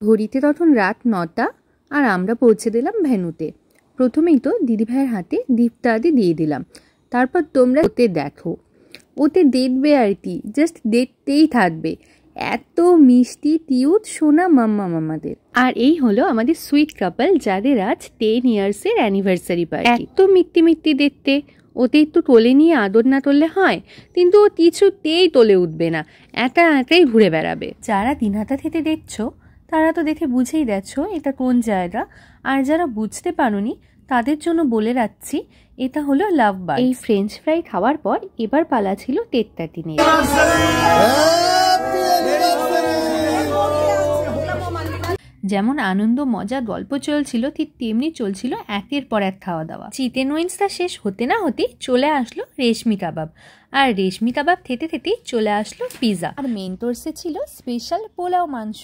ঘড়িতে তখন রাত 9টা আর আমরা পৌঁছে দিলাম ভেন্যুতে। প্রথমেই তো দিদিভাইয়ের হাতে দীপ্তাদি দিয়ে দিলাম। তারপর তোমরা ওতে দেখো, ওতে দেখবে আর কি, জাস্ট দেখতেই থাকবে, এত মিষ্টি কিউট সোনা মাম্মাম আমাদের। আর এই হলো আমাদের সুইট কাপল, যাদের আজ 10 ইয়ার্সের অ্যানিভার্সারি পার্টি। এত মিট্টি মিট্টি দেখতে, ওতে একটু তোলে নিয়ে আদর না করলে হয়, কিন্তু ও কিছুতেই তোলে উঠবে না, একাই ঘুরে বেড়াবে। যারা দিনহাটা থেকে দেখছো তারা তো দেখে বুঝেই গেছো এটা কোন জায়গা, আর যারা বুঝতে পারোনি তাদের জন্য বলে রাখছি, এটা হলো লাভ বার। এই ফ্রেঞ্চ ফ্রাই খাওয়ার পর এবার পালা ছিল টেট্টাটি নিয়ে। যেমন আনন্দ মজা গল্প চলছিল, ঠিক তেমনি চলছিল একের পর এক খাওয়া দাওয়া। চিকেন উইংসটা শেষ হতে না হতেই চলে আসলো রেশমি কাবাব, আর রেশমি কাবাব খেতে খেতেই চলে আসলো পিৎজা, আর মেন কোর্সে ছিল স্পেশাল পোলাও মাংস।